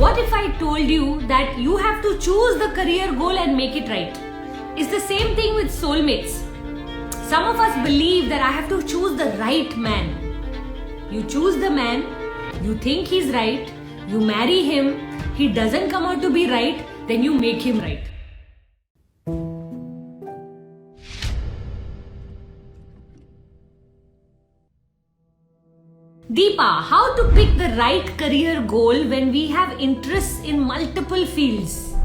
What if I told you that you have to choose the career goal and make it right? It's the same thing with soulmates. Some of us believe that I have to choose the right man. You choose the man, you think he's right, you marry him, he doesn't come out to be right, then you make him right. Deepa, how to pick the right career goal when we have interests in multiple fields?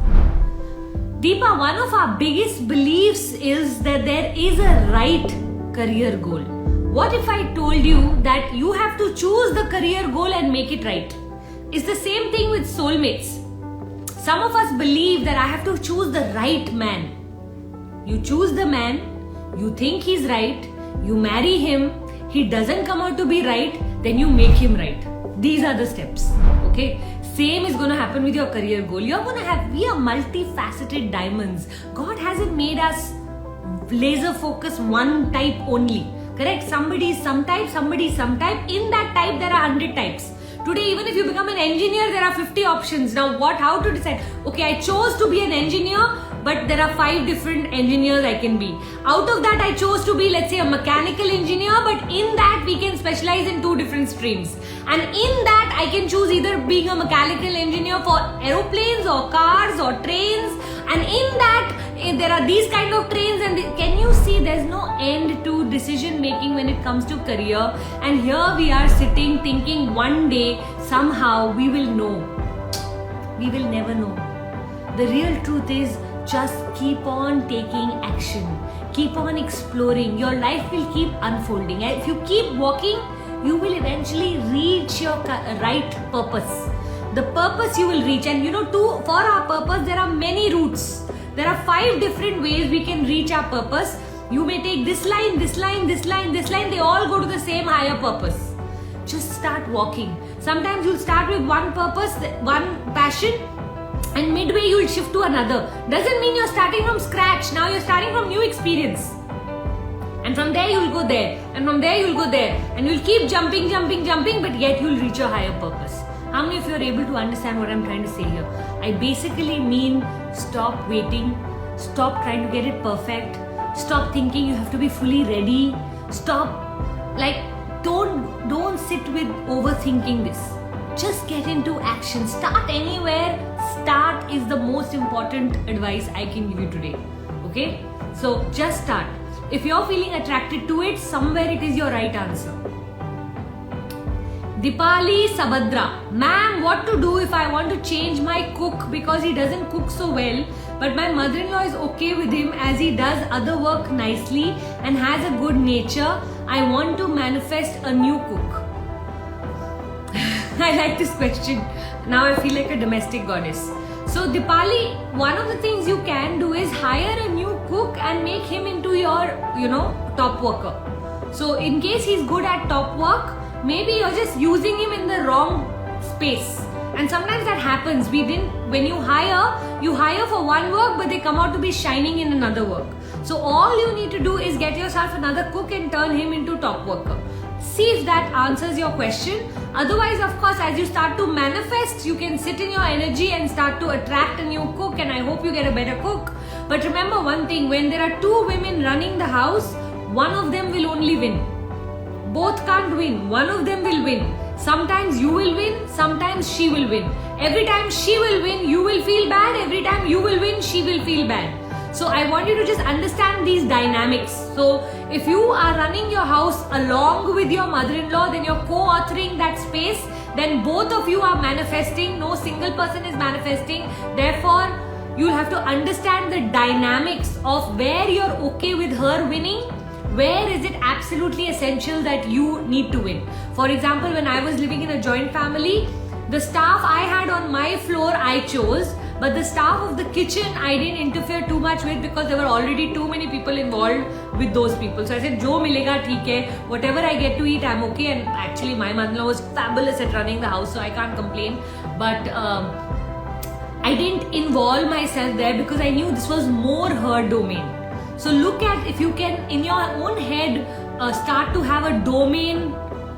Deepa, one of our biggest beliefs is that there is a right career goal. What if I told you that you have to choose the career goal and make it right? It's the same thing with soulmates. Some of us believe that I have to choose the right man. You choose the man, you think he's right, you marry him, he doesn't come out to be right, then you make him right. These are the steps. Okay? Same is going to happen with your career goal. We are multifaceted diamonds. God hasn't made us laser focus one type only. Correct? Somebody is some type, somebody is some type. In that type, there are 100 types. Today, even if you become an engineer, there are 50 options. Now, how to decide? Okay, I chose to be an engineer, but there are 5 different engineers I can be. Out of that, I chose to be, let's say, a mechanical engineer, but in that, we can specialize in 2 different streams. And in that, I can choose either being a mechanical engineer for aeroplanes or cars or trains. And in that, there are these kind of trains, and can you see there's no end to decision making when it comes to career? And here we are sitting thinking one day somehow we will know. We will never know. The real truth is just keep on taking action. Keep on exploring. Your life will keep unfolding. And if you keep walking, you will eventually reach your right purpose. The purpose you will reach, and for our purpose, there are many routes. There are 5 different ways we can reach our purpose. You may take this line, this line, this line, this line. They all go to the same higher purpose. Just start walking. Sometimes you'll start with one purpose, one passion, and midway you'll shift to another. Doesn't mean you're starting from scratch. Now you're starting from new experience. And from there you'll go there. And from there you'll go there. And you'll keep jumping, but yet you'll reach your higher purpose. How many of you are able to understand what I'm trying to say here? I basically mean stop waiting. Stop trying to get it perfect. Stop thinking you have to be fully ready. Stop, don't sit with overthinking this. Just get into action. Start anywhere. Start is the most important advice I can give you today. Okay? So just start. If you're feeling attracted to it, somewhere it is your right answer. Dipali Sabadra. Ma'am, what to do if I want to change my cook because he doesn't cook so well, but my mother-in-law is okay with him as he does other work nicely and has a good nature. I want to manifest a new cook. I like this question. Now I feel like a domestic goddess. So Dipali, one of the things you can do is hire a new cook and make him into your, top worker. So in case he's good at top work, maybe you're just using him in the wrong space. And sometimes that happens. When you hire for one work, but they come out to be shining in another work. So all you need to do is get yourself another cook and turn him into top worker. See if that answers your question. Otherwise, of course, as you start to manifest, you can sit in your energy and start to attract a new cook, and I hope you get a better cook. But remember one thing, when there are 2 women running the house, one of them will only win. Both can't win. One of them will win. Sometimes you will win, sometimes she will win. Every time she will win, you will feel bad. Every time you will win, she will feel bad. So I want you to just understand these dynamics. So if you are running your house along with your mother-in-law, then you're co-authoring that space, then both of you are manifesting. No single person is manifesting. Therefore, you'll have to understand the dynamics of where you're okay with her winning. Where is it absolutely essential that you need to win? For example, when I was living in a joint family, the staff I had on my floor I chose, but the staff of the kitchen I didn't interfere too much with because there were already too many people involved with those people. So I said, Jo milega theek hai, whatever I get to eat, I'm okay. And actually my mother-in-law was fabulous at running the house, so I can't complain. But I didn't involve myself there because I knew this was more her domain. So look at if you can in your own head start to have a domain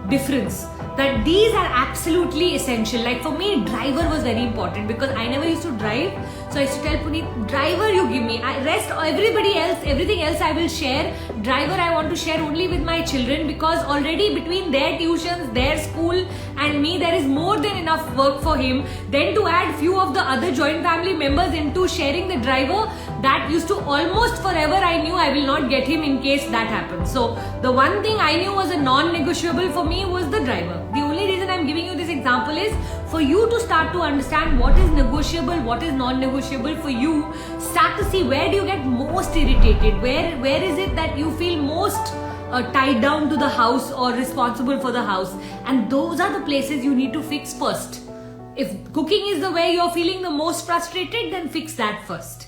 difference. that these are absolutely essential. Like for me, driver was very important because I never used to drive. So I used to tell Puneet, driver you give me, everything else I will share. Driver I want to share only with my children, because already between their tuitions, their school and me, there is more than enough work for him. Then to add few of the other joint family members into sharing the driver, that used to almost forever, I knew I will not get him in case that happens. So the one thing I knew was a non-negotiable for me was the driver. The only reason I'm giving you this example is for you to start to understand what is negotiable, what is non-negotiable for you. Start to see where do you get most irritated, where is it that you feel most tied down to the house or responsible for the house, and those are the places you need to fix first. If cooking is the way you're feeling the most frustrated, then fix that first.